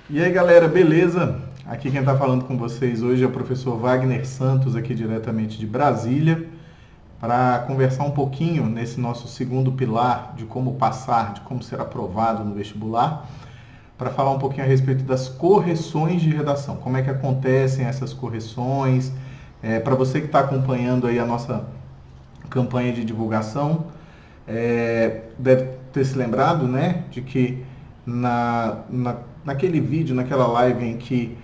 E aí galera, beleza? Aqui quem está falando com vocês hoje é o professor Wagner Santos, aqui diretamente de Brasília, para conversar um pouquinho nesse nosso segundo pilar de como passar, de como ser aprovado no vestibular, para falar um pouquinho a respeito das correções de redação, como é que acontecem essas correções, para você que está acompanhando aí a nossa campanha de divulgação, deve ter se lembrado, né, de que naquele vídeo, naquela live em que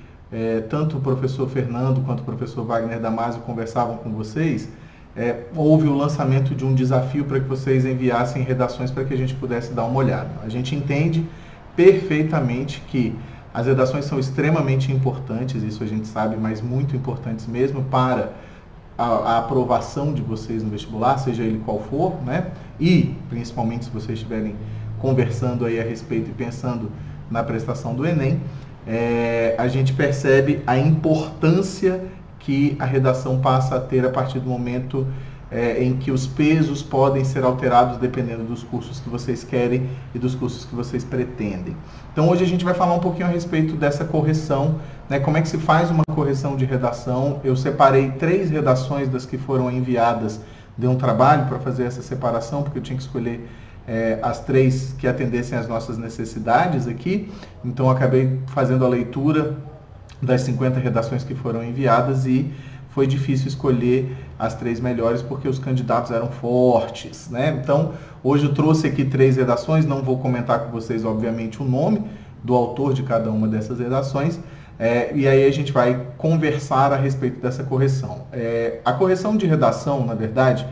tanto o professor Fernando quanto o professor Wagner Damasio conversavam com vocês, houve o lançamento de um desafio para que vocês enviassem redações para que a gente pudesse dar uma olhada. A gente entende perfeitamente que as redações são extremamente importantes, isso a gente sabe, mas muito importantes mesmo para a aprovação de vocês no vestibular, seja ele qual for, né? E principalmente se vocês estiverem conversando aí a respeito e pensando na prestação do Enem, a gente percebe a importância que a redação passa a ter a partir do momento em que os pesos podem ser alterados dependendo dos cursos que vocês querem e dos cursos que vocês pretendem. Então hoje a gente vai falar um pouquinho a respeito dessa correção, né, como é que se faz uma correção de redação. Eu separei 3 redações das que foram enviadas, dei um trabalho para fazer essa separação, porque eu tinha que escolher as 3 que atendessem às nossas necessidades aqui, então eu acabei fazendo a leitura das 50 redações que foram enviadas e foi difícil escolher as 3 melhores porque os candidatos eram fortes, né? Então, hoje eu trouxe aqui 3 redações, não vou comentar com vocês, obviamente, o nome do autor de cada uma dessas redações, e aí a gente vai conversar a respeito dessa correção. A correção de redação, na verdade,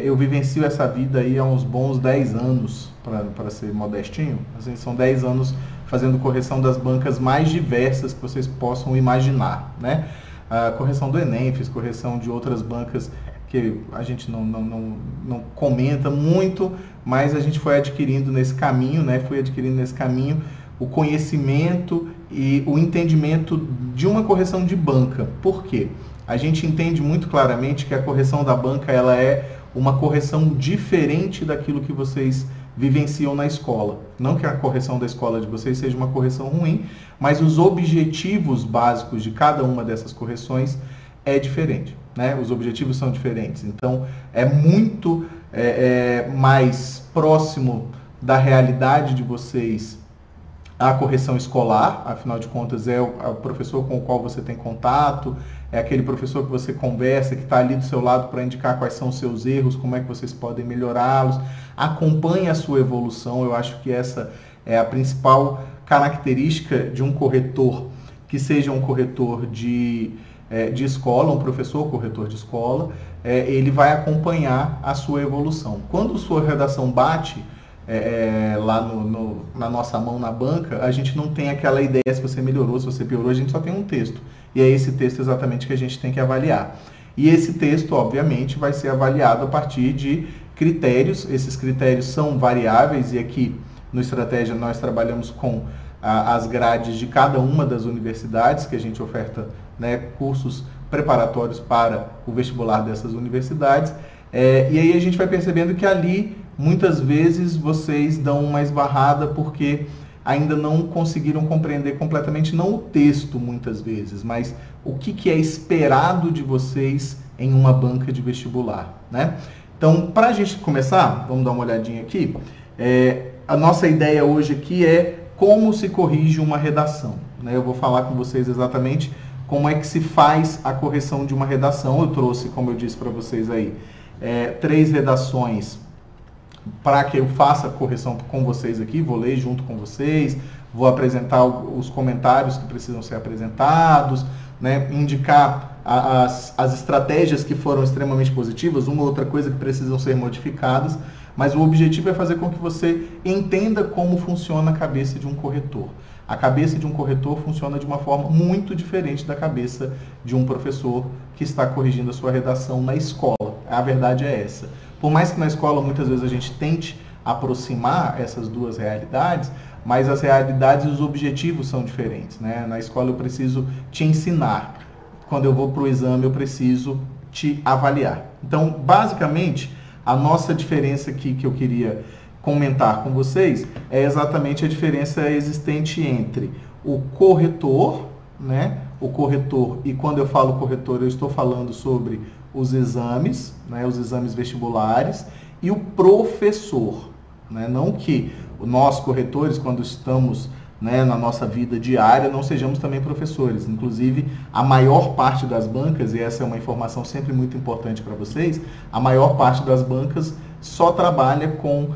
eu vivencio essa vida aí há uns bons 10 anos, para ser modestinho, assim, são 10 anos fazendo correção das bancas mais diversas que vocês possam imaginar, né? A correção do Enem, fiz correção de outras bancas que a gente não comenta muito, mas a gente foi adquirindo nesse caminho, né? Fui adquirindo nesse caminho o conhecimento e o entendimento de uma correção de banca. Por quê? A gente entende muito claramente que a correção da banca ela é uma correção diferente daquilo que vocês vivenciam na escola. Não que a correção da escola de vocês seja uma correção ruim, mas os objetivos básicos de cada uma dessas correções é diferente, né? Os objetivos são diferentes. Então, é muito mais próximo da realidade de vocês a correção escolar, afinal de contas é o professor com o qual você tem contato, é aquele professor que você conversa, que está ali do seu lado para indicar quais são os seus erros, como é que vocês podem melhorá-los, acompanhe a sua evolução. Eu acho que essa é a principal característica de um corretor, que seja um corretor de escola, um professor corretor de escola, ele vai acompanhar a sua evolução. Quando sua redação bate lá na nossa mão na banca, a gente não tem aquela ideia se você melhorou, se você piorou, a gente só tem um texto. E é esse texto exatamente que a gente tem que avaliar. E esse texto, obviamente, vai ser avaliado a partir de critérios. Esses critérios são variáveis e aqui no Estratégia nós trabalhamos com as grades de cada uma das universidades, que a gente oferta, né, cursos preparatórios para o vestibular dessas universidades. E aí a gente vai percebendo que ali muitas vezes vocês dão uma esbarrada porque ainda não conseguiram compreender completamente, não o texto muitas vezes, mas o que é esperado de vocês em uma banca de vestibular, né? Então, para a gente começar, vamos dar uma olhadinha aqui. A nossa ideia hoje aqui é como se corrige uma redação, né? Eu vou falar com vocês exatamente como é que se faz a correção de uma redação. Eu trouxe, como eu disse para vocês aí, 3 redações para que eu faça a correção com vocês aqui, vou ler junto com vocês, vou apresentar os comentários que precisam ser apresentados, né, indicar as estratégias que foram extremamente positivas, uma ou outra coisa que precisam ser modificadas, mas o objetivo é fazer com que você entenda como funciona a cabeça de um corretor. A cabeça de um corretor funciona de uma forma muito diferente da cabeça de um professor que está corrigindo a sua redação na escola. A verdade é essa. Por mais que na escola muitas vezes a gente tente aproximar essas duas realidades, mas as realidades e os objetivos são diferentes, né? Na escola eu preciso te ensinar. Quando eu vou para o exame eu preciso te avaliar. Então, basicamente, a nossa diferença aqui que eu queria comentar com vocês é exatamente a diferença existente entre o corretor, né? O corretor, e quando eu falo corretor, eu estou falando sobre os exames, né? Os exames vestibulares, e o professor, né? Não que nós, corretores, quando estamos, né, na nossa vida diária, não sejamos também professores. Inclusive, a maior parte das bancas, e essa é uma informação sempre muito importante para vocês, a maior parte das bancas só trabalha com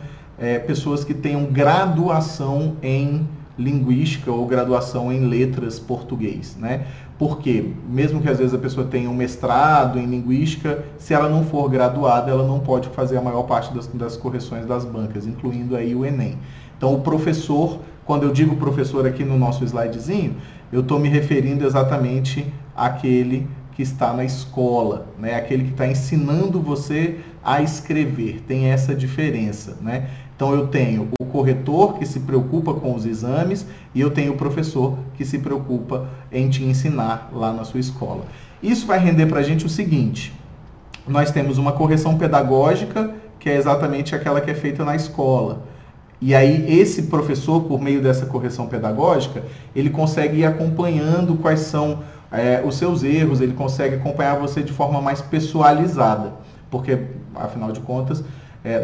pessoas que tenham graduação em linguística ou graduação em letras português, né? Porque, mesmo que às vezes a pessoa tenha um mestrado em linguística, se ela não for graduada, ela não pode fazer a maior parte das correções das bancas, incluindo aí o Enem. Então, o professor, quando eu digo professor aqui no nosso slidezinho, eu estou me referindo exatamente àquele que está na escola, né? Aquele que está ensinando você a escrever. Tem essa diferença, né? Então, eu tenho o corretor que se preocupa com os exames e eu tenho o professor que se preocupa em te ensinar lá na sua escola. Isso vai render para a gente o seguinte: nós temos uma correção pedagógica, que é exatamente aquela que é feita na escola. E aí, esse professor, por meio dessa correção pedagógica, ele consegue ir acompanhando quais são os seus erros, ele consegue acompanhar você de forma mais pessoalizada. Porque, afinal de contas,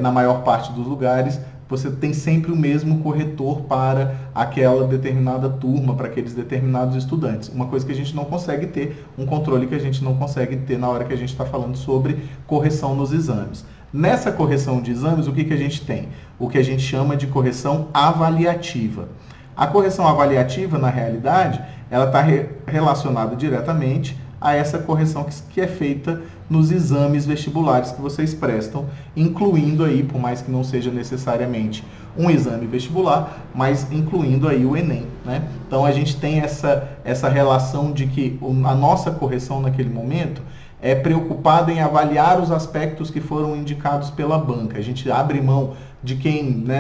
na maior parte dos lugares, você tem sempre o mesmo corretor para aquela determinada turma, para aqueles determinados estudantes. Uma coisa que a gente não consegue ter, um controle que a gente não consegue ter na hora que a gente está falando sobre correção nos exames. Nessa correção de exames, o que a gente tem? O que a gente chama de correção avaliativa. A correção avaliativa, na realidade, ela está relacionada diretamente a essa correção que é feita nos exames vestibulares que vocês prestam, incluindo aí, por mais que não seja necessariamente um exame vestibular, mas incluindo aí o Enem, né? Então, a gente tem essa relação de que a nossa correção naquele momento é preocupada em avaliar os aspectos que foram indicados pela banca. A gente abre mão de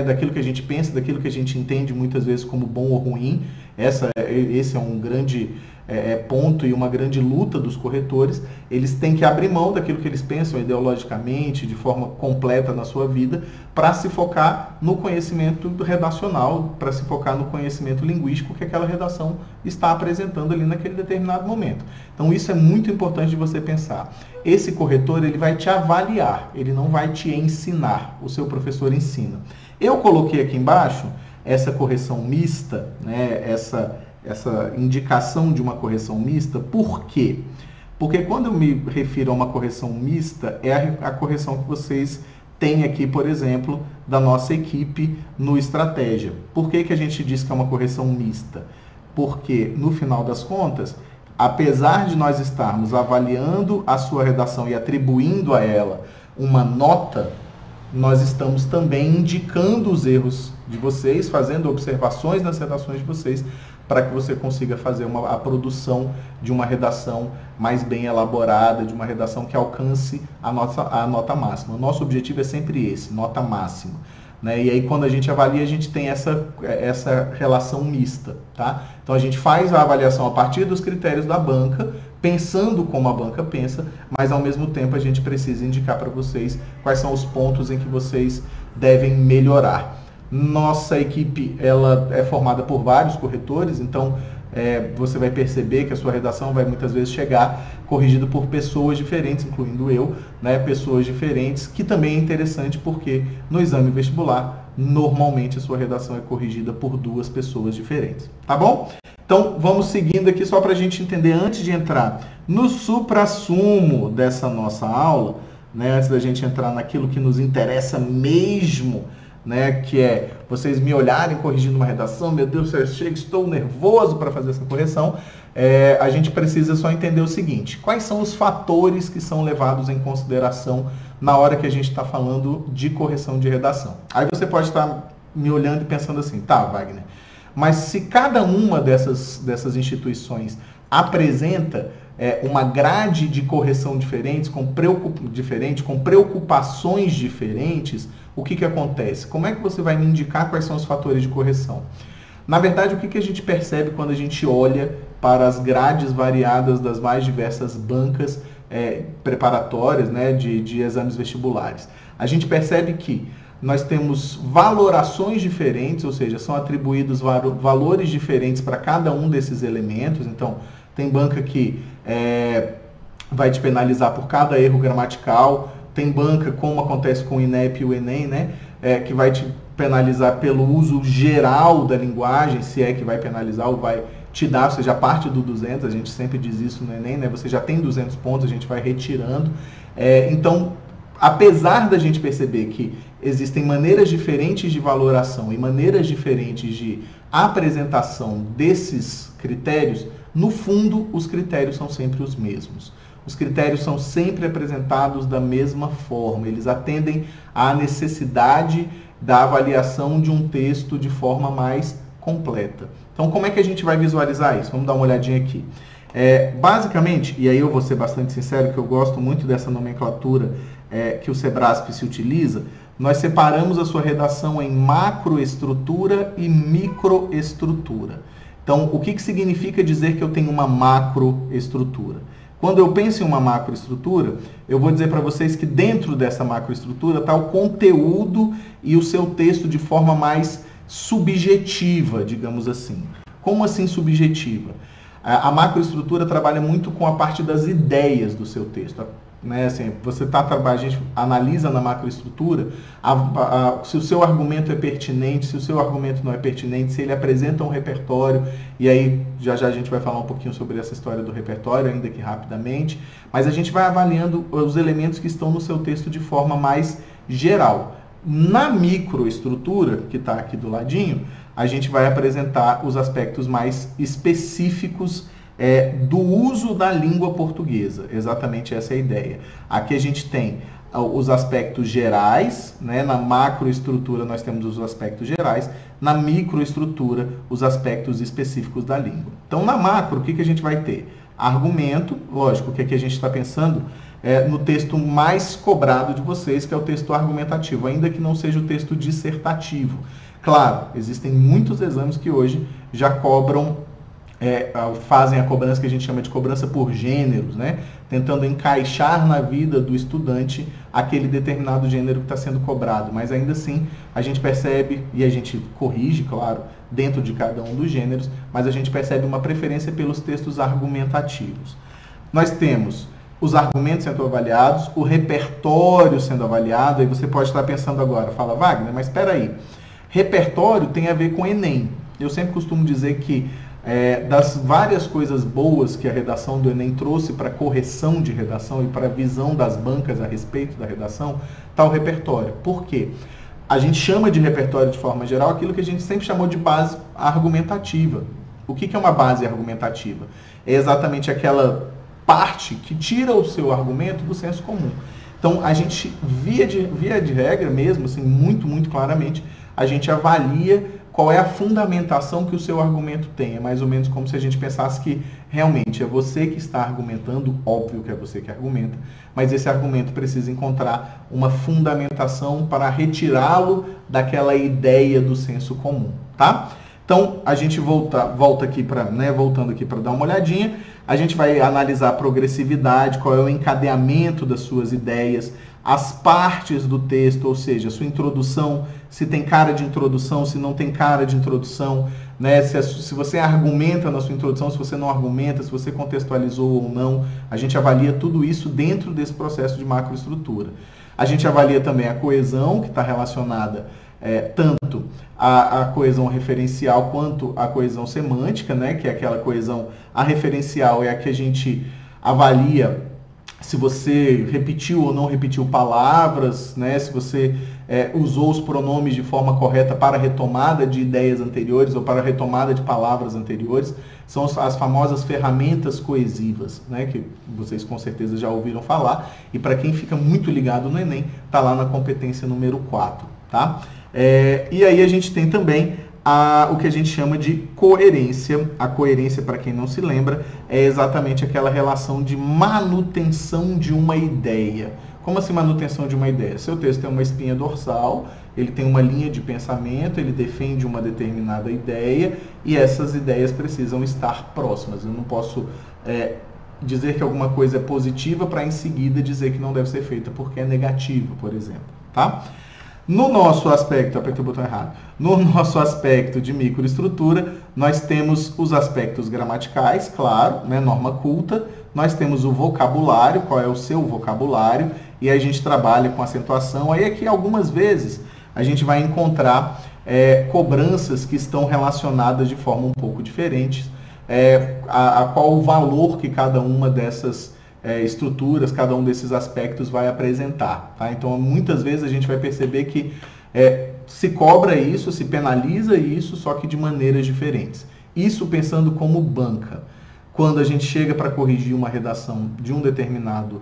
daquilo que a gente pensa, daquilo que a gente entende muitas vezes como bom ou ruim. Esse é um grande ponto e uma grande luta dos corretores. Eles têm que abrir mão daquilo que eles pensam ideologicamente, de forma completa na sua vida, para se focar no conhecimento redacional, para se focar no conhecimento linguístico que aquela redação está apresentando ali naquele determinado momento. Então, isso é muito importante de você pensar. Esse corretor, ele vai te avaliar, ele não vai te ensinar, o seu professor ensina. Eu coloquei aqui embaixo essa correção mista, né, essa indicação de uma correção mista. Por quê? Porque quando eu me refiro a uma correção mista, é a correção que vocês têm aqui, por exemplo, da nossa equipe no Estratégia. Por que a gente diz que é uma correção mista? Porque, no final das contas, apesar de nós estarmos avaliando a sua redação e atribuindo a ela uma nota, nós estamos também indicando os erros de vocês, fazendo observações nas redações de vocês, para que você consiga fazer a produção de uma redação mais bem elaborada, de uma redação que alcance a nota máxima. O nosso objetivo é sempre esse, nota máxima, né? E aí, quando a gente avalia, a gente tem essa relação mista, tá? Então, a gente faz a avaliação a partir dos critérios da banca, pensando como a banca pensa, mas, ao mesmo tempo, a gente precisa indicar para vocês quais são os pontos em que vocês devem melhorar. Nossa equipe, ela é formada por vários corretores, então você vai perceber que a sua redação vai muitas vezes chegar corrigida por pessoas diferentes, incluindo eu, né? Pessoas diferentes, que também é interessante porque no exame vestibular, normalmente a sua redação é corrigida por duas pessoas diferentes, tá bom? Então, vamos seguindo aqui só para a gente entender, antes de entrar no suprassumo dessa nossa aula, né? Antes da gente entrar naquilo que nos interessa mesmo, né, que é vocês me olharem corrigindo uma redação, meu Deus, eu chego, estou nervoso para fazer essa correção, a gente precisa só entender o seguinte: quais são os fatores que são levados em consideração na hora que a gente está falando de correção de redação. Aí você pode estar me olhando e pensando assim, tá, Wagner, mas se cada uma dessas instituições apresenta uma grade de correção diferente, com preocupações diferentes, o que acontece? Como é que você vai me indicar quais são os fatores de correção? Na verdade, o que a gente percebe quando a gente olha para as grades variadas das mais diversas bancas preparatórias, né, de exames vestibulares. A gente percebe que nós temos valorações diferentes, ou seja, são atribuídos valores diferentes para cada um desses elementos. Então, tem banca que vai te penalizar por cada erro gramatical, tem banca, como acontece com o INEP e o Enem, né, que vai te penalizar pelo uso geral da linguagem, se é que vai penalizar ou vai te dar, ou seja, a parte do 200, a gente sempre diz isso no Enem, né, você já tem 200 pontos, a gente vai retirando. Então, apesar da gente perceber que existem maneiras diferentes de valoração e maneiras diferentes de apresentação desses critérios, no fundo, os critérios são sempre os mesmos. Os critérios são sempre apresentados da mesma forma, eles atendem à necessidade da avaliação de um texto de forma mais completa. Então, como é que a gente vai visualizar isso? Vamos dar uma olhadinha aqui. Basicamente, e aí eu vou ser bastante sincero, que eu gosto muito dessa nomenclatura que o Sebrasp se utiliza, nós separamos a sua redação em macroestrutura e microestrutura. Então, o que significa dizer que eu tenho uma macroestrutura? Quando eu penso em uma macroestrutura, eu vou dizer para vocês que dentro dessa macroestrutura está o conteúdo e o seu texto de forma mais subjetiva, digamos assim. Como assim subjetiva? A macroestrutura trabalha muito com a parte das ideias do seu texto. Né? Assim, a gente analisa na macroestrutura se o seu argumento é pertinente, se o seu argumento não é pertinente, se ele apresenta um repertório, e aí já a gente vai falar um pouquinho sobre essa história do repertório, ainda que rapidamente, mas a gente vai avaliando os elementos que estão no seu texto de forma mais geral. Na microestrutura, que está aqui do ladinho, a gente vai apresentar os aspectos mais específicos do uso da língua portuguesa. Exatamente essa é a ideia. Aqui a gente tem os aspectos gerais, né? Na macroestrutura nós temos os aspectos gerais, na microestrutura os aspectos específicos da língua. Então, na macro, o que a gente vai ter? Argumento, lógico, que aqui a gente está pensando no texto mais cobrado de vocês, que é o texto argumentativo, ainda que não seja o texto dissertativo. Claro, existem muitos exames que hoje já cobram, fazem a cobrança que a gente chama de cobrança por gêneros, né? Tentando encaixar na vida do estudante aquele determinado gênero que está sendo cobrado. Mas ainda assim, a gente percebe, e a gente corrige, claro, dentro de cada um dos gêneros, mas a gente percebe uma preferência pelos textos argumentativos. Nós temos os argumentos sendo avaliados, o repertório sendo avaliado, aí você pode estar pensando agora, fala, Wagner, mas espera aí, repertório tem a ver com Enem. Eu sempre costumo dizer que das várias coisas boas que a redação do Enem trouxe para correção de redação e para a visão das bancas a respeito da redação, está o repertório. Por quê? A gente chama de repertório de forma geral aquilo que a gente sempre chamou de base argumentativa. O que é uma base argumentativa? É exatamente aquela parte que tira o seu argumento do senso comum. Então, a gente, via de regra mesmo, assim, muito, muito claramente, a gente avalia qual é a fundamentação que o seu argumento tem. É mais ou menos como se a gente pensasse que realmente é você que está argumentando, óbvio que é você que argumenta, mas esse argumento precisa encontrar uma fundamentação para retirá-lo daquela ideia do senso comum, tá? Então, a gente volta aqui para, né, voltando aqui para dar uma olhadinha, a gente vai analisar a progressividade, qual é o encadeamento das suas ideias, as partes do texto, ou seja, a sua introdução, se tem cara de introdução, se não tem cara de introdução, né? Se você argumenta na sua introdução, se você não argumenta, se você contextualizou ou não, a gente avalia tudo isso dentro desse processo de macroestrutura. A gente avalia também a coesão, que está relacionada tanto à coesão referencial quanto à coesão semântica, né? Que é aquela coesão, a referencial é a que a gente avalia se você repetiu ou não repetiu palavras, né? Se você usou os pronomes de forma correta para a retomada de ideias anteriores ou para a retomada de palavras anteriores. São as famosas ferramentas coesivas, né? Que vocês com certeza já ouviram falar. E para quem fica muito ligado no Enem, está lá na competência número 4. Tá? E aí a gente tem também o que a gente chama de coerência. A coerência, para quem não se lembra, é exatamente aquela relação de manutenção de uma ideia. Como assim manutenção de uma ideia? Seu texto tem uma espinha dorsal, ele tem uma linha de pensamento, ele defende uma determinada ideia e essas ideias precisam estar próximas. Eu não posso dizer que alguma coisa é positiva para em seguida dizer que não deve ser feita porque é negativa, por exemplo, tá? No nosso aspecto, apertei o botão errado, no nosso aspecto de microestrutura, nós temos os aspectos gramaticais, claro, né, norma culta, nós temos o vocabulário, qual é o seu vocabulário, e a gente trabalha com acentuação. Aí aqui algumas vezes a gente vai encontrar cobranças que estão relacionadas de forma um pouco diferente, a qual o valor que cada uma dessas estruturas, cada um desses aspectos vai apresentar. Tá? Então, muitas vezes a gente vai perceber que se cobra isso, se penaliza isso, só que de maneiras diferentes. Isso pensando como banca. Quando a gente chega para corrigir uma redação de um determinado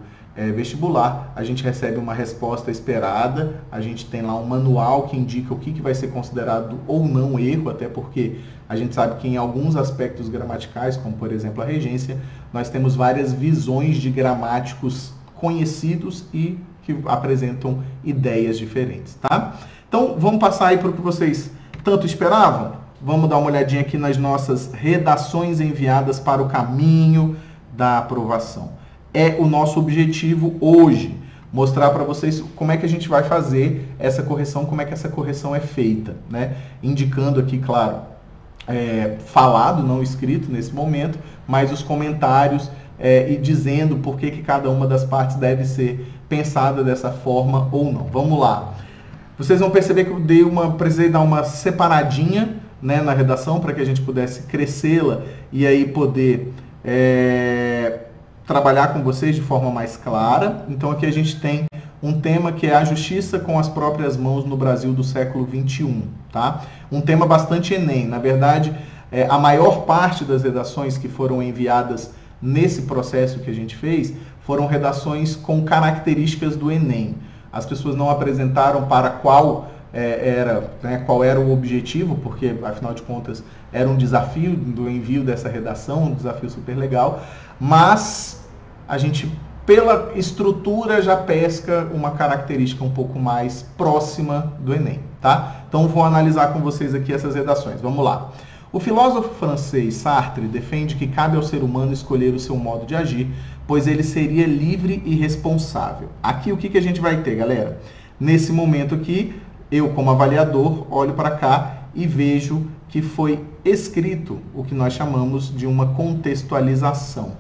vestibular, a gente recebe uma resposta esperada, a gente tem lá um manual que indica o que vai ser considerado ou não erro, até porque a gente sabe que em alguns aspectos gramaticais, como por exemplo a regência, nós temos várias visões de gramáticos conhecidos e que apresentam ideias diferentes, tá? Então, vamos passar aí para o que vocês tanto esperavam? Vamos dar uma olhadinha aqui nas nossas redações enviadas para o caminho da aprovação. É o nosso objetivo hoje, mostrar para vocês como é que a gente vai fazer essa correção, como é que essa correção é feita, né? Indicando aqui, claro, falado, não escrito nesse momento, mas os comentários e dizendo por que cada uma das partes deve ser pensada dessa forma ou não. Vamos lá. Vocês vão perceber que eu precisei dar uma separadinha, né, na redação para que a gente pudesse crescê-la e aí poder trabalhar com vocês de forma mais clara. Então aqui a gente tem um tema que é a justiça com as próprias mãos no Brasil do século XXI, tá? Um tema bastante Enem. Na verdade, a maior parte das redações que foram enviadas nesse processo que a gente fez foram redações com características do Enem. As pessoas não apresentaram para qual era o objetivo, porque afinal de contas era um desafio do envio dessa redação, um desafio super legal, mas a gente, pela estrutura, já pesca uma característica um pouco mais próxima do Enem, tá? Então vou analisar com vocês aqui essas redações. Vamos lá. O filósofo francês Sartre defende que cabe ao ser humano escolher o seu modo de agir, pois ele seria livre e responsável. Aqui o que a gente vai ter, galera? Nesse momento aqui, eu como avaliador olho para cá e vejo que foi escrito o que nós chamamos de uma contextualização.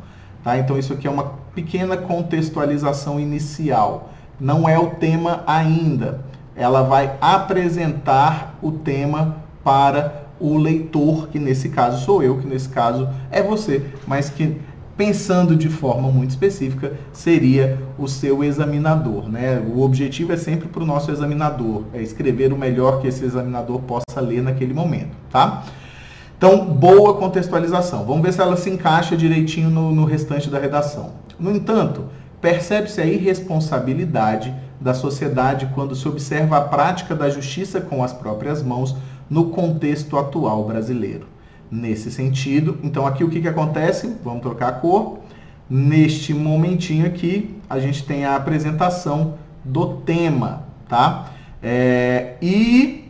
Tá? Então isso aqui é uma pequena contextualização inicial. Não é o tema ainda. Ela vai apresentar o tema para o leitor, que nesse caso sou eu, que nesse caso é você, mas que pensando de forma muito específica seria o seu examinador, né? O objetivo é sempre para o nosso examinador, é escrever o melhor que esse examinador possa ler naquele momento, tá? Então, boa contextualização. Vamos ver se ela se encaixa direitinho no restante da redação. No entanto, percebe-se a irresponsabilidade da sociedade quando se observa a prática da justiça com as próprias mãos no contexto atual brasileiro. Nesse sentido, então aqui o que acontece? Vamos trocar a cor. Neste momentinho aqui, a gente tem a apresentação do tema, tá? E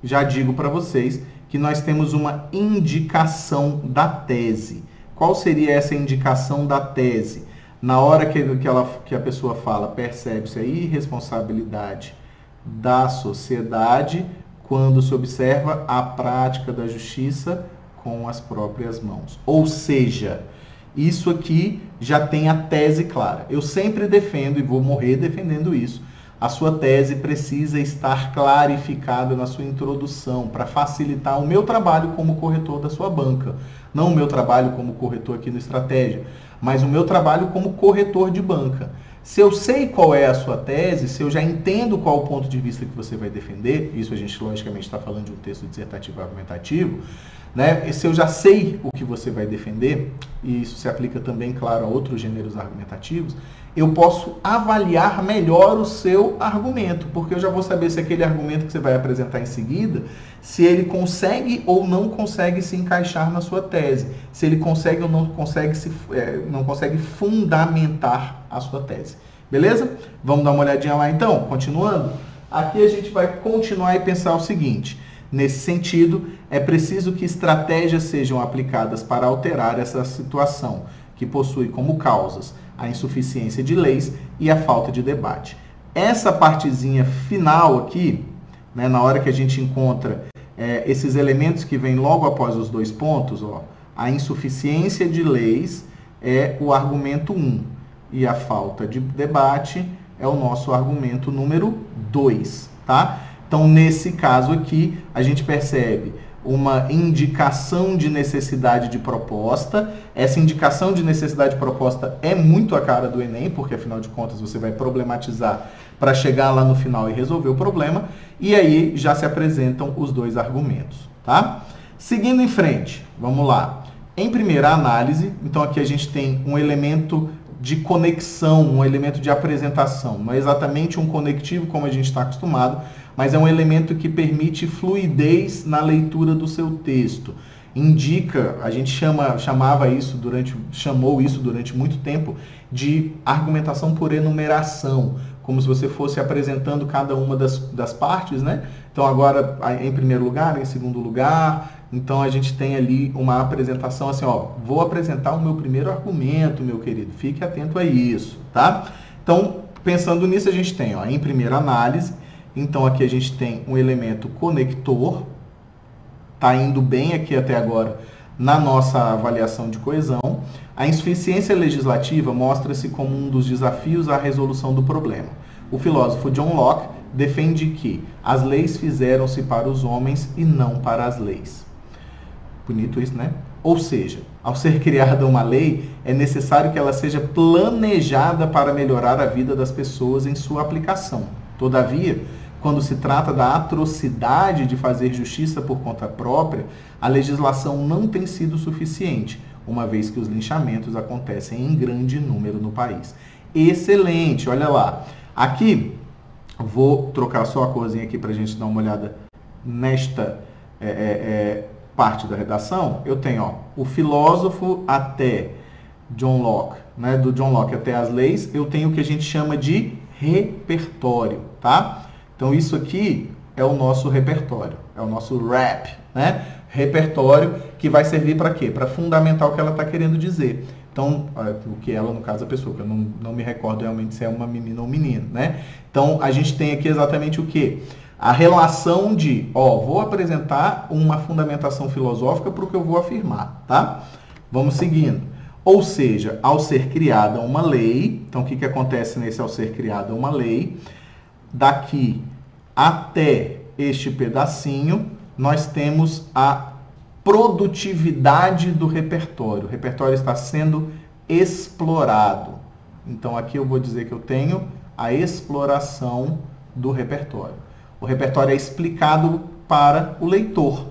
já digo para vocês que nós temos uma indicação da tese. Qual seria essa indicação da tese? Na hora que a pessoa fala, percebe-se a irresponsabilidade da sociedade quando se observa a prática da justiça com as próprias mãos. Ou seja, isso aqui já tem a tese clara. Eu sempre defendo, e vou morrer defendendo isso, a sua tese precisa estar clarificada na sua introdução, para facilitar o meu trabalho como corretor da sua banca. Não o meu trabalho como corretor aqui no Estratégia, mas o meu trabalho como corretor de banca. Se eu sei qual é a sua tese, se eu já entendo qual o ponto de vista que você vai defender, isso a gente logicamente está falando de um texto dissertativo argumentativo, né? E se eu já sei o que você vai defender, e isso se aplica também, claro, a outros gêneros argumentativos, eu posso avaliar melhor o seu argumento, porque eu já vou saber se aquele argumento que você vai apresentar em seguida, se ele consegue ou não consegue se encaixar na sua tese, se ele consegue ou não consegue fundamentar a sua tese. Beleza? Vamos dar uma olhadinha lá então? Continuando? Aqui a gente vai continuar e pensar o seguinte: nesse sentido, é preciso que estratégias sejam aplicadas para alterar essa situação, que possui como causas a insuficiência de leis e a falta de debate. Essa partezinha final aqui, né, na hora que a gente encontra esses elementos que vêm logo após os dois pontos, ó, a insuficiência de leis é o argumento 1 e a falta de debate é o nosso argumento número 2, tá? Então, nesse caso aqui, a gente percebe uma indicação de necessidade de proposta. Essa indicação de necessidade de proposta é muito a cara do Enem, porque afinal de contas você vai problematizar para chegar lá no final e resolver o problema, e aí já se apresentam os dois argumentos, tá? Seguindo em frente, vamos lá. Em primeira análise, então aqui a gente tem um elemento de conexão, um elemento de apresentação. Não é exatamente um conectivo como a gente está acostumado, mas é um elemento que permite fluidez na leitura do seu texto. Indica, a gente chamou isso durante muito tempo de argumentação por enumeração, como se você fosse apresentando cada uma das partes, né? Então agora em primeiro lugar, em segundo lugar, então a gente tem ali uma apresentação assim, ó, vou apresentar o meu primeiro argumento, meu querido, fique atento a isso, tá? Então, pensando nisso, a gente tem, ó, em primeira análise, então aqui a gente tem um elemento conector, tá indo bem aqui até agora na nossa avaliação de coesão. A insuficiência legislativa mostra-se como um dos desafios à resolução do problema. O filósofo John Locke defende que as leis fizeram-se para os homens e não para as leis. Bonito isso, né? Ou seja, ao ser criada uma lei, é necessário que ela seja planejada para melhorar a vida das pessoas em sua aplicação. Todavia, quando se trata da atrocidade de fazer justiça por conta própria, a legislação não tem sido suficiente, uma vez que os linchamentos acontecem em grande número no país. Excelente, olha lá. Aqui, vou trocar só a corzinha aqui para a gente dar uma olhada nesta parte da redação. Eu tenho, ó, o filósofo até John Locke, né, do John Locke até as leis, eu tenho o que a gente chama de repertório, tá? Então, isso aqui é o nosso repertório, é o nosso rap, né? Repertório que vai servir para quê? Para fundamentar o que ela está querendo dizer. Então, o que ela, no caso, a pessoa, que eu não me recordo realmente se é uma menina ou um menino, né? Então, a gente tem aqui exatamente o quê? A relação de, ó, vou apresentar uma fundamentação filosófica para o que eu vou afirmar, tá? Vamos seguindo. Ou seja, ao ser criada uma lei, então o que acontece nesse ao ser criada uma lei? Daqui até este pedacinho, nós temos a produtividade do repertório. O repertório está sendo explorado. Então, aqui eu vou dizer que eu tenho a exploração do repertório. O repertório é explicado para o leitor,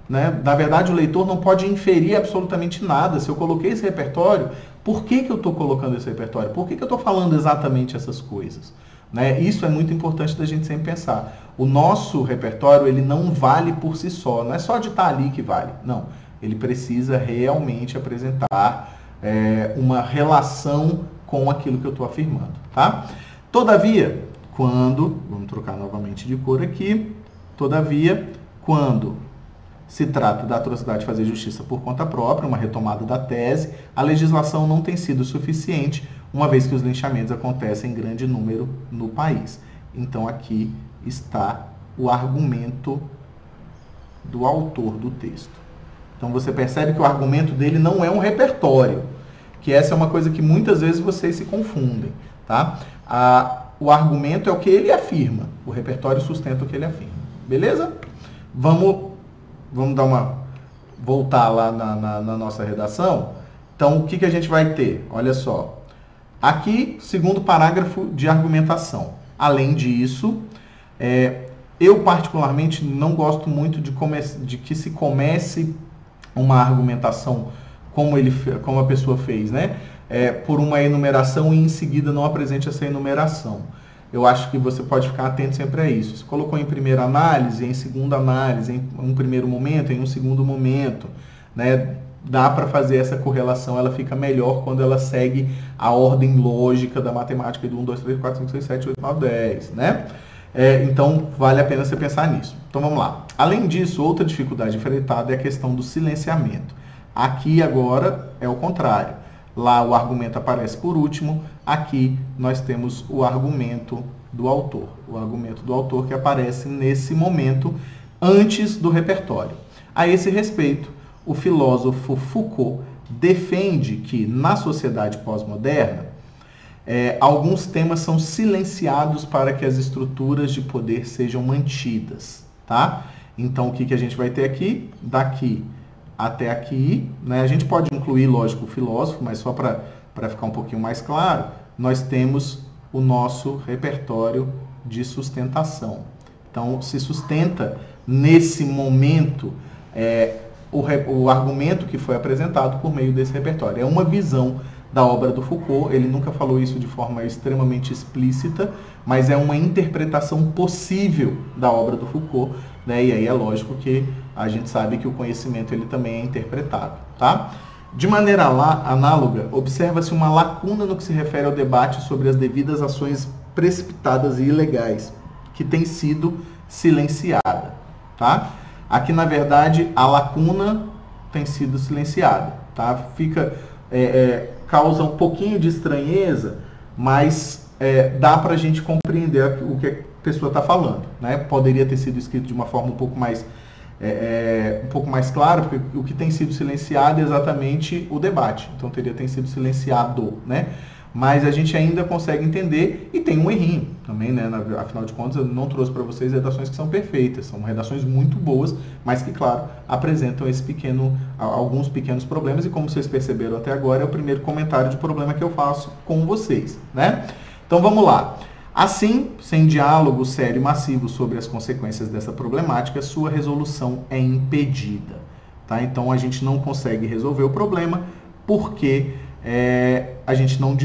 né? Na verdade, o leitor não pode inferir absolutamente nada. Se eu coloquei esse repertório, por que eu estou colocando esse repertório? Por que eu estou falando exatamente essas coisas? Né? Isso é muito importante da gente sempre pensar. O nosso repertório, ele não vale por si só. Não é só de estar ali que vale. Não. Ele precisa realmente apresentar uma relação com aquilo que eu estou afirmando. Tá? Todavia, vamos trocar novamente de cor aqui, todavia, quando se trata da atrocidade de fazer justiça por conta própria, uma retomada da tese, a legislação não tem sido suficiente, uma vez que os linchamentos acontecem em grande número no país. Então, aqui está o argumento do autor do texto. Então, você percebe que o argumento dele não é um repertório, que essa é uma coisa que muitas vezes vocês se confundem, tá? O argumento é o que ele afirma, o repertório sustenta o que ele afirma. Beleza? Vamos voltar lá na nossa redação. Então, o que a gente vai ter? Olha só. Aqui, segundo parágrafo de argumentação. Além disso, eu particularmente não gosto muito de que se comece uma argumentação como a pessoa fez, né? Por uma enumeração e em seguida não apresente essa enumeração. Eu acho que você pode ficar atento sempre a isso. Se colocou em primeira análise, em segunda análise, em um primeiro momento, em um segundo momento, né? Dá para fazer essa correlação, ela fica melhor quando ela segue a ordem lógica da matemática do 1, 2, 3, 4, 5, 6, 7, 8, 9, 10, né? Então, vale a pena você pensar nisso. Então, vamos lá. Além disso, outra dificuldade enfrentada é a questão do silenciamento. Aqui, agora, é o contrário. Lá o argumento aparece por último, aqui nós temos o argumento do autor. O argumento do autor que aparece nesse momento antes do repertório. A esse respeito, o filósofo Foucault defende que na sociedade pós-moderna, alguns temas são silenciados para que as estruturas de poder sejam mantidas, tá? Então, o que a gente vai ter aqui? Daqui até aqui, né? A gente pode incluir, lógico, o filósofo, mas só para ficar um pouquinho mais claro, nós temos o nosso repertório de sustentação. Então, se sustenta nesse momento o argumento que foi apresentado por meio desse repertório. É uma visão da obra do Foucault, ele nunca falou isso de forma extremamente explícita, mas é uma interpretação possível da obra do Foucault, né? E aí é lógico que a gente sabe que o conhecimento ele também é interpretado, tá? De maneira análoga, observa-se uma lacuna no que se refere ao debate sobre as devidas ações precipitadas e ilegais, que tem sido silenciada, tá? Aqui, na verdade, a lacuna tem sido silenciada, tá? Causa um pouquinho de estranheza, mas dá para a gente compreender o que a pessoa está falando, né? Poderia ter sido escrito de uma forma um pouco mais clara, porque o que tem sido silenciado é exatamente o debate, então tem sido silenciado, né? Mas a gente ainda consegue entender e tem um errinho também, né? Afinal de contas, eu não trouxe para vocês redações que são perfeitas, são redações muito boas, mas que, claro, apresentam alguns pequenos problemas e, como vocês perceberam até agora, é o primeiro comentário de problema que eu faço com vocês, né? Então vamos lá. Assim, sem diálogo sério e massivo sobre as consequências dessa problemática, sua resolução é impedida, tá? Então a gente não consegue resolver o problema porque a gente não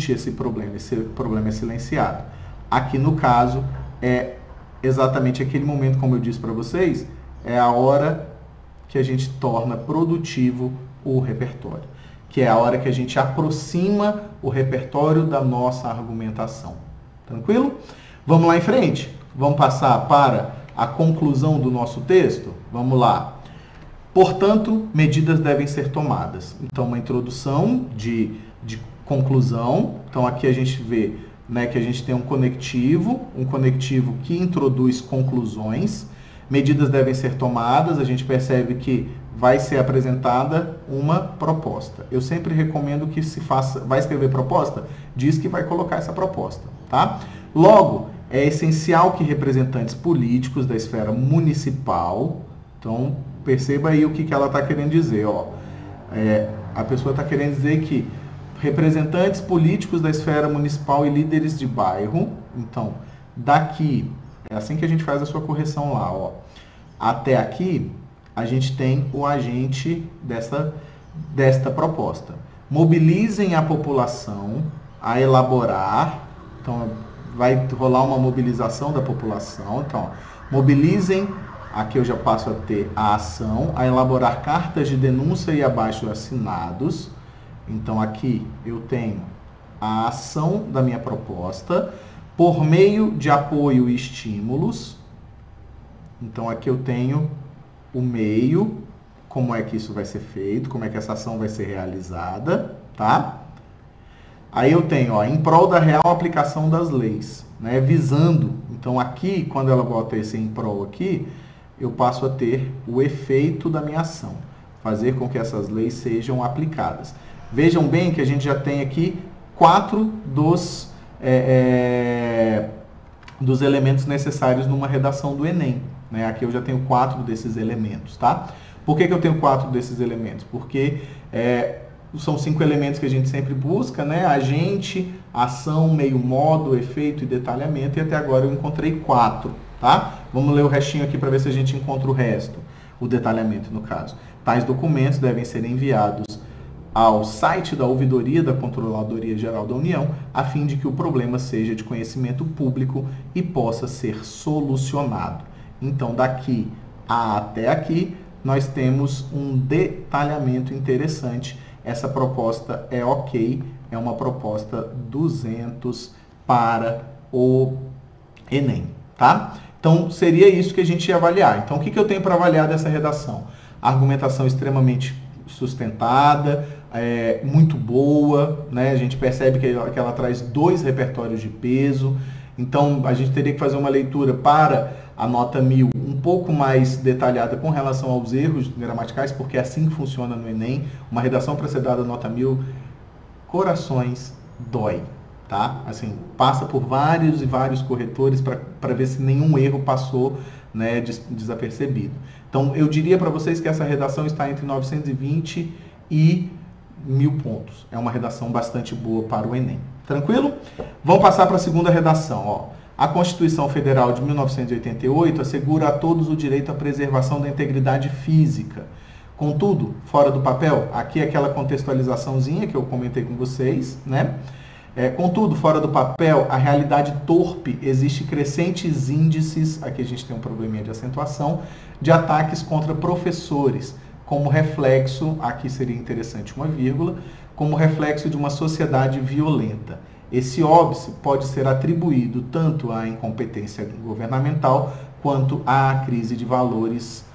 esse problema é silenciado. Aqui no caso, é exatamente aquele momento, como eu disse para vocês, é a hora que a gente torna produtivo o repertório, que é a hora que a gente aproxima o repertório da nossa argumentação. Tranquilo? Vamos lá em frente? Vamos passar para a conclusão do nosso texto? Vamos lá. Portanto, medidas devem ser tomadas. Então, uma introdução de conclusão. Então, aqui a gente vê, né, que a gente tem um conectivo que introduz conclusões. Medidas devem ser tomadas. A gente percebe que vai ser apresentada uma proposta. Eu sempre recomendo que vai escrever proposta, diz que vai colocar essa proposta, tá? Logo, é essencial que representantes políticos da esfera municipal, então, perceba aí o que ela está querendo dizer, ó. A pessoa está querendo dizer que representantes políticos da esfera municipal e líderes de bairro, então, daqui, é assim que a gente faz a sua correção lá, ó. Até aqui, a gente tem o agente desta proposta. Mobilizem a população a elaborar, então, vai rolar uma mobilização da população, então, mobilizem. Aqui eu já passo a ter a ação, a elaborar cartas de denúncia e abaixo assinados. Então, aqui eu tenho a ação da minha proposta por meio de apoio e estímulos. Então, aqui eu tenho o meio, como é que isso vai ser feito, como é que essa ação vai ser realizada, tá? Aí eu tenho, ó, em prol da real aplicação das leis, né? Visando. Então, aqui, quando ela bota esse em prol aqui, eu passo a ter o efeito da minha ação, fazer com que essas leis sejam aplicadas. Vejam bem que a gente já tem aqui 4 dos elementos necessários numa redação do Enem, né? Aqui eu já tenho 4 desses elementos, tá? Por que eu tenho 4 desses elementos? Porque são 5 elementos que a gente sempre busca, né? Agente, ação, meio, modo, efeito e detalhamento, e até agora eu encontrei 4. Tá? Vamos ler o restinho aqui para ver se a gente encontra o resto, o detalhamento no caso. Tais documentos devem ser enviados ao site da Ouvidoria da Controladoria Geral da União, a fim de que o problema seja de conhecimento público e possa ser solucionado. Então, daqui até aqui, nós temos um detalhamento interessante. Essa proposta é ok, é uma proposta 200 para o Enem, tá? Então, seria isso que a gente ia avaliar. Então, o que eu tenho para avaliar dessa redação? Argumentação extremamente sustentada, muito boa, né? A gente percebe que ela traz 2 repertórios de peso, então a gente teria que fazer uma leitura para a nota 1000 um pouco mais detalhada com relação aos erros gramaticais, porque é assim que funciona no Enem. Uma redação para ser dada nota 1000, corações dói, tá? Assim, passa por vários e vários corretores para ver se nenhum erro passou, né, desapercebido. Então, eu diria para vocês que essa redação está entre 920 e 1000 pontos. É uma redação bastante boa para o Enem. Tranquilo? Vamos passar para a segunda redação. Ó. A Constituição Federal de 1988 assegura a todos o direito à preservação da integridade física. Contudo, fora do papel, aqui é aquela contextualizaçãozinha que eu comentei com vocês, né? Contudo, fora do papel, a realidade torpe, existe crescentes índices, aqui a gente tem um probleminha de acentuação, de ataques contra professores, como reflexo, aqui seria interessante uma vírgula, como reflexo de uma sociedade violenta. Esse óbice pode ser atribuído tanto à incompetência governamental quanto à crise de valores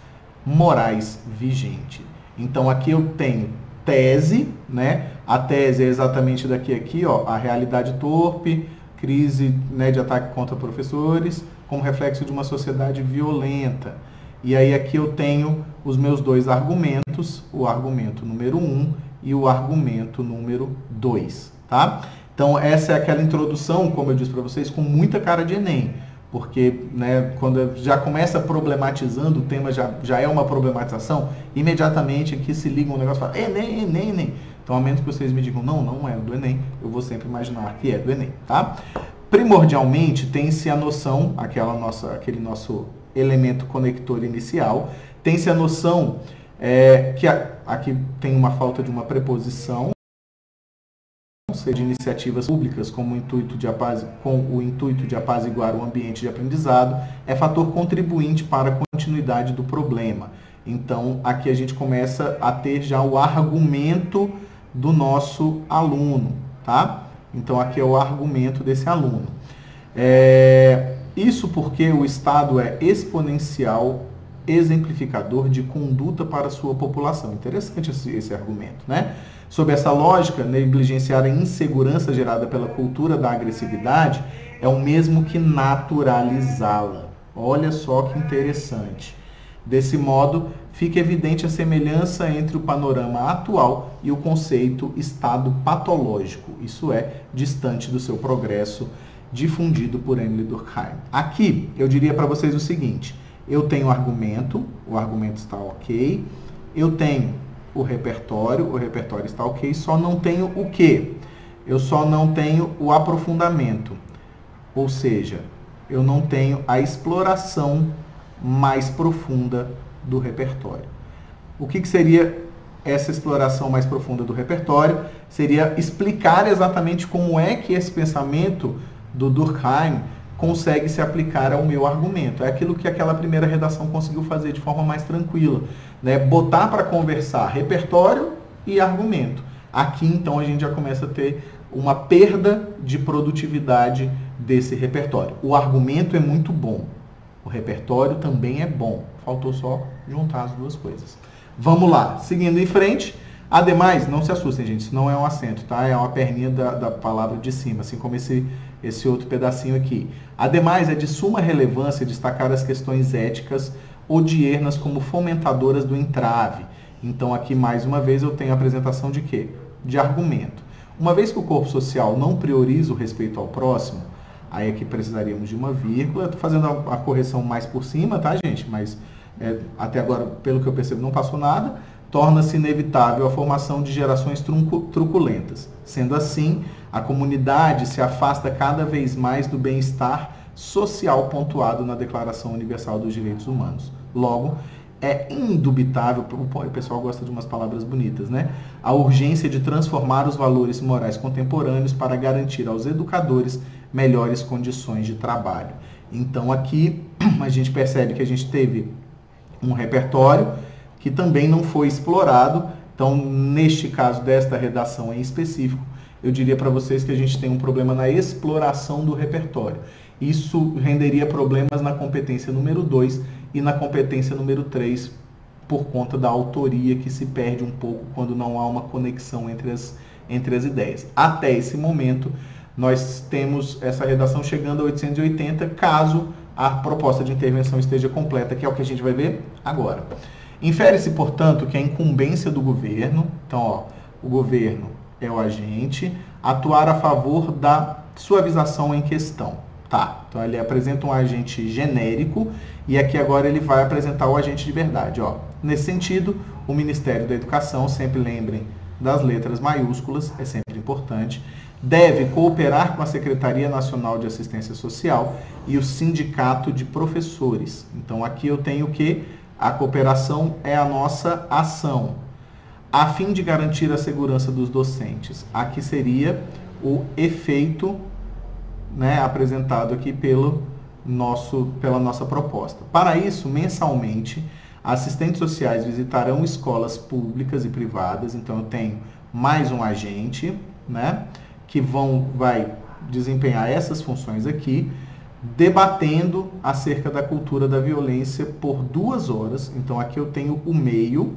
morais vigente. Então aqui eu tenho tese, né? A tese é exatamente daqui, ó, a realidade torpe, crise, né, de ataque contra professores, como reflexo de uma sociedade violenta. E aí aqui eu tenho os meus 2 argumentos, o argumento número 1 e o argumento número 2, tá? Então essa é aquela introdução, como eu disse para vocês, com muita cara de Enem, porque, né, quando já começa problematizando, o tema já é uma problematização, imediatamente aqui se liga um negócio e fala, Enem, Enem, Enem. Então, a menos que vocês me digam, não é do Enem, eu vou sempre imaginar que é do Enem, tá? Primordialmente, tem-se a noção, aquele nosso elemento conector inicial, tem-se a noção que aqui tem uma falta de uma preposição, de iniciativas públicas com o intuito de apaziguar o ambiente de aprendizado, é fator contribuinte para a continuidade do problema. Então, aqui a gente começa a ter já o argumento do nosso aluno, tá? Então, aqui é o argumento desse aluno. Isso porque o Estado é exponencial, exemplificador de conduta para a sua população. Interessante esse argumento, né? Sob essa lógica, negligenciar a insegurança gerada pela cultura da agressividade é o mesmo que naturalizá-la. Olha só que interessante. Desse modo, fica evidente a semelhança entre o panorama atual e o conceito estado patológico, isso é, distante do seu progresso, difundido por Emile Durkheim. Aqui, eu diria para vocês o seguinte, eu tenho o argumento está ok, eu tenho o repertório está ok, só não tenho o quê? Eu só não tenho o aprofundamento, ou seja, eu não tenho a exploração mais profunda do repertório. O que seria essa exploração mais profunda do repertório? Seria explicar exatamente como é que esse pensamento do Durkheim consegue se aplicar ao meu argumento. É aquilo que aquela primeira redação conseguiu fazer de forma mais tranquila, né? Botar para conversar repertório e argumento. Aqui, então, a gente já começa a ter uma perda de produtividade desse repertório. O argumento é muito bom, o repertório também é bom. Faltou só juntar as duas coisas. Vamos lá, seguindo em frente. Ademais, não se assustem, gente, isso não é um acento, tá? É uma perninha da palavra de cima, assim como esse outro pedacinho aqui. Ademais, é de suma relevância destacar as questões éticas odiernas como fomentadoras do entrave. Então, aqui, mais uma vez, eu tenho a apresentação de quê? De argumento. Uma vez que o corpo social não prioriza o respeito ao próximo, aí aqui precisaríamos de uma vírgula. Estou fazendo a correção mais por cima, tá, gente? Mas até agora, pelo que eu percebo, não passou nada. Torna-se inevitável a formação de gerações truculentas. Sendo assim, a comunidade se afasta cada vez mais do bem-estar social pontuado na Declaração Universal dos Direitos Humanos. Logo, é indubitável, o pessoal gosta de umas palavras bonitas, né? A urgência de transformar os valores morais contemporâneos para garantir aos educadores melhores condições de trabalho. Então, aqui a gente percebe que a gente teve um repertório que também não foi explorado. Então, neste caso desta redação em específico, eu diria para vocês que a gente tem um problema na exploração do repertório. Isso renderia problemas na competência número 2 e na competência número 3, por conta da autoria que se perde um pouco quando não há uma conexão entre as ideias. Até esse momento, nós temos essa redação chegando a 880, caso a proposta de intervenção esteja completa, que é o que a gente vai ver agora. Infere-se, portanto, que a incumbência do governo, então, ó, o governo é o agente, atuar a favor da suavização em questão. Tá, então ele apresenta um agente genérico e aqui agora ele vai apresentar o agente de verdade. Ó. Nesse sentido, o Ministério da Educação, sempre lembrem das letras maiúsculas, é sempre importante, deve cooperar com a Secretaria Nacional de Assistência Social e o Sindicato de Professores. Então aqui eu tenho que a cooperação é a nossa ação, a fim de garantir a segurança dos docentes. Aqui seria o efeito, né, apresentado aqui pela nossa proposta. Para isso, mensalmente, assistentes sociais visitarão escolas públicas e privadas, então eu tenho mais um agente, né, que vai desempenhar essas funções aqui, debatendo acerca da cultura da violência por 2 horas. Então aqui eu tenho o meio,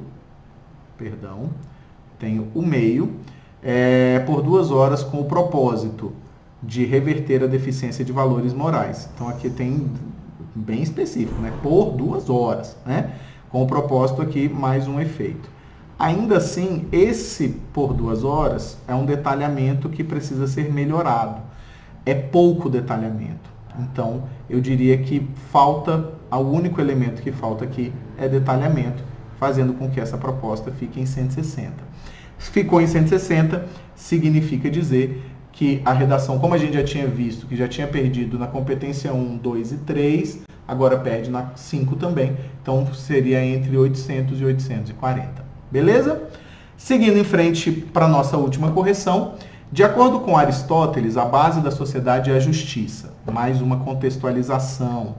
por 2 horas com o propósito de reverter a deficiência de valores morais. Então aqui tem bem específico, né? Por 2 horas, né? Com o propósito aqui mais um efeito. Ainda assim, esse por 2 horas é um detalhamento que precisa ser melhorado. É pouco detalhamento. Então, eu diria que o único elemento que falta aqui é detalhamento, fazendo com que essa proposta fique em 160. Ficou em 160, significa dizer que a redação, como a gente já tinha visto, que já tinha perdido na competência 1, 2 e 3, agora perde na 5 também, então seria entre 800 e 840. Beleza? Seguindo em frente para a nossa última correção, de acordo com Aristóteles, a base da sociedade é a justiça. Mais uma contextualização.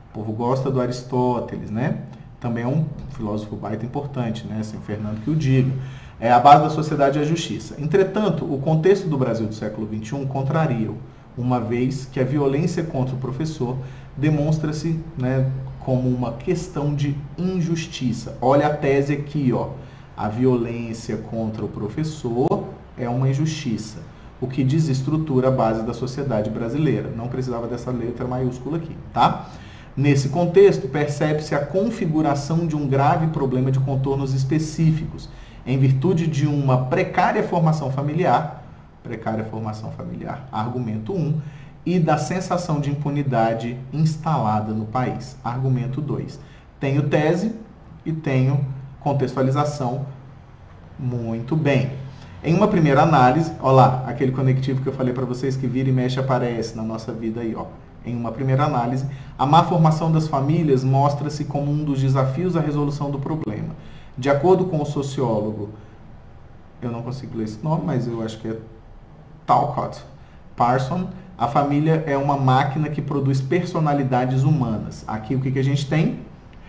O povo gosta do Aristóteles, né? Também é um filósofo baita importante, né? Assim, o Fernando que o diga. A base da sociedade é a justiça. Entretanto, o contexto do Brasil do século XXI contraria-o, uma vez que a violência contra o professor demonstra-se, né, como uma questão de injustiça. Olha a tese aqui, ó. A violência contra o professor é uma injustiça, o que desestrutura a base da sociedade brasileira. Não precisava dessa letra maiúscula aqui, tá? Nesse contexto, percebe-se a configuração de um grave problema de contornos específicos, em virtude de uma precária formação familiar, argumento 1, e da sensação de impunidade instalada no país, argumento 2. Tenho tese e tenho contextualização. Muito bem. Em uma primeira análise, olha lá, aquele conectivo que eu falei para vocês que vira e mexe aparece na nossa vida aí, ó. Em uma primeira análise, a má formação das famílias mostra-se como um dos desafios à resolução do problema. De acordo com o sociólogo, eu não consigo ler esse nome, mas eu acho que é Talcott Parson, a família é uma máquina que produz personalidades humanas. Aqui o que a gente tem?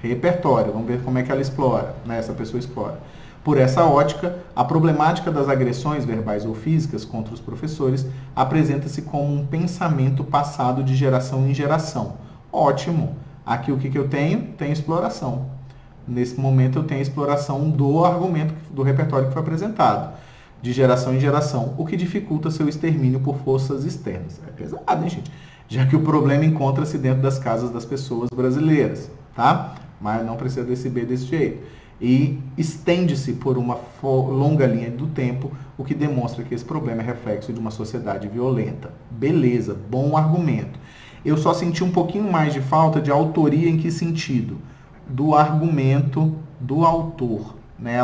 Repertório. Vamos ver como é que ela explora, né? Essa pessoa explora. Por essa ótica, a problemática das agressões verbais ou físicas contra os professores apresenta-se como um pensamento passado de geração em geração. Ótimo! Aqui o que eu tenho? Tenho exploração. Nesse momento eu tenho a exploração do argumento, do repertório que foi apresentado, de geração em geração, o que dificulta seu extermínio por forças externas. É pesado, hein, gente? Já que o problema encontra-se dentro das casas das pessoas brasileiras, tá? Mas não precisa desse B desse jeito. E estende-se por uma longa linha do tempo, o que demonstra que esse problema é reflexo de uma sociedade violenta. Beleza, bom argumento. Eu só senti um pouquinho mais de falta de autoria. Em que sentido? Do argumento do autor. Né?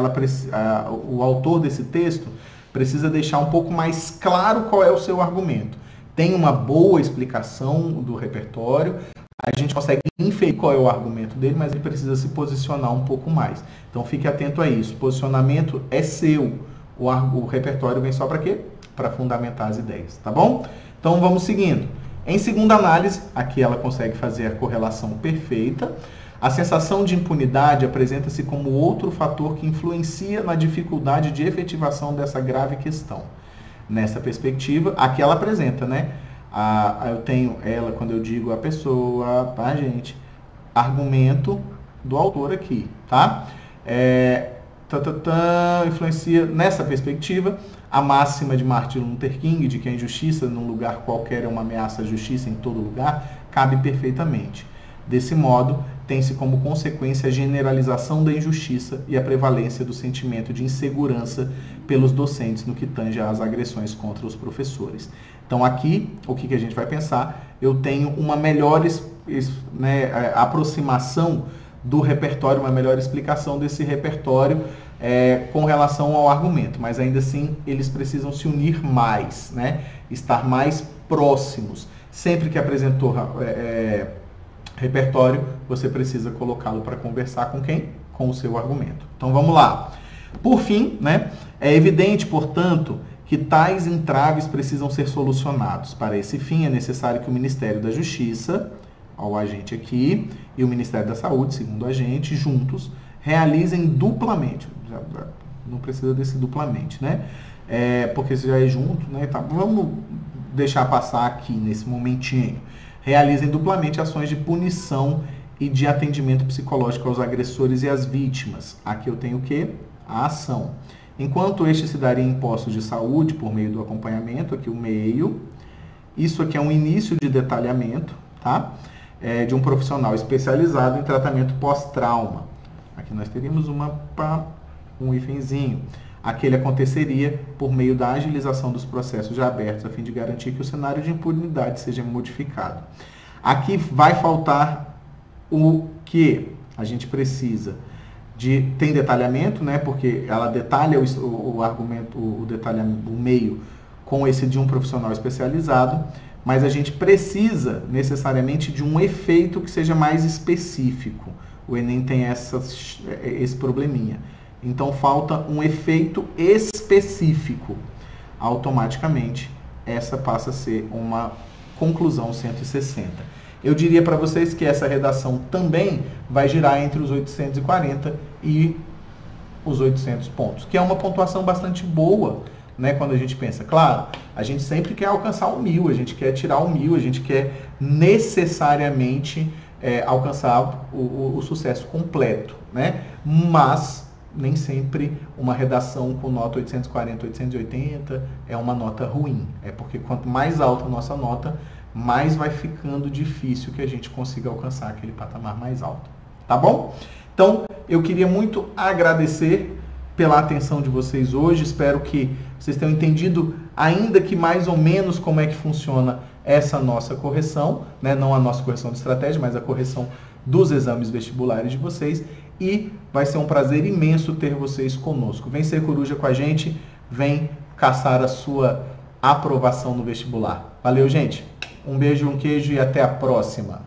O autor desse texto precisa deixar um pouco mais claro qual é o seu argumento. Tem uma boa explicação do repertório, a gente consegue inferir qual é o argumento dele, mas ele precisa se posicionar um pouco mais. Então fique atento a isso. O posicionamento é seu. O repertório vem só para quê? Para fundamentar as ideias, tá bom? Então vamos seguindo. Em segunda análise, aqui ela consegue fazer a correlação perfeita. A sensação de impunidade apresenta-se como outro fator que influencia na dificuldade de efetivação dessa grave questão. Nessa perspectiva, aqui ela apresenta, né? Eu tenho ela, quando eu digo a pessoa, tá, gente? Argumento do autor aqui, tá? Influencia nessa perspectiva a máxima de Martin Luther King, de que a injustiça num lugar qualquer é uma ameaça à justiça em todo lugar, cabe perfeitamente. Desse modo, tem-se como consequência a generalização da injustiça e a prevalência do sentimento de insegurança pelos docentes no que tange às agressões contra os professores. Então aqui, o que a gente vai pensar? Eu tenho uma melhor aproximação do repertório, uma melhor explicação desse repertório com relação ao argumento, mas ainda assim eles precisam se unir mais, né? Estar mais próximos. Sempre que apresentou repertório, você precisa colocá-lo para conversar com quem? Com o seu argumento. Então vamos lá. Por fim, né, é evidente, portanto, que tais entraves precisam ser solucionados. Para esse fim, é necessário que o Ministério da Justiça, o agente aqui, e o Ministério da Saúde, segundo agente, juntos, realizem duplamente. Não precisa desse duplamente, né? Porque isso já é junto, né? Tá, vamos deixar passar aqui nesse momentinho. Realizem duplamente ações de punição e de atendimento psicológico aos agressores e às vítimas. Aqui eu tenho o quê? A ação. Enquanto este se daria em postos de saúde por meio do acompanhamento, aqui o meio. Isso aqui é um início de detalhamento, tá? De um profissional especializado em tratamento pós-trauma. Aqui nós teríamos um hífenzinho. Aqui ele aconteceria por meio da agilização dos processos já abertos, a fim de garantir que o cenário de impunidade seja modificado. Aqui vai faltar o que a gente precisa tem detalhamento, né? Porque ela detalha o argumento, o meio com esse de um profissional especializado, mas a gente precisa necessariamente de um efeito que seja mais específico. O Enem tem esse probleminha. Então falta um efeito específico. Automaticamente, essa passa a ser uma conclusão 160. Eu diria para vocês que essa redação também vai girar entre os 840 e os 800 pontos, que é uma pontuação bastante boa, né, quando a gente pensa. Claro, a gente sempre quer alcançar o 1000, a gente quer tirar o 1000, a gente quer necessariamente alcançar o sucesso completo, né? Mas nem sempre uma redação com nota 840, 880 é uma nota ruim. É porque quanto mais alta a nossa nota, mais vai ficando difícil que a gente consiga alcançar aquele patamar mais alto. Tá bom? Então, eu queria muito agradecer pela atenção de vocês hoje. Espero que vocês tenham entendido, ainda que mais ou menos, como é que funciona essa nossa correção, né? Não a nossa correção de estratégia, mas a correção dos exames vestibulares de vocês. E vai ser um prazer imenso ter vocês conosco. Vem ser coruja com a gente, vem caçar a sua aprovação no vestibular. Valeu, gente! Um beijo, um queijo e até a próxima!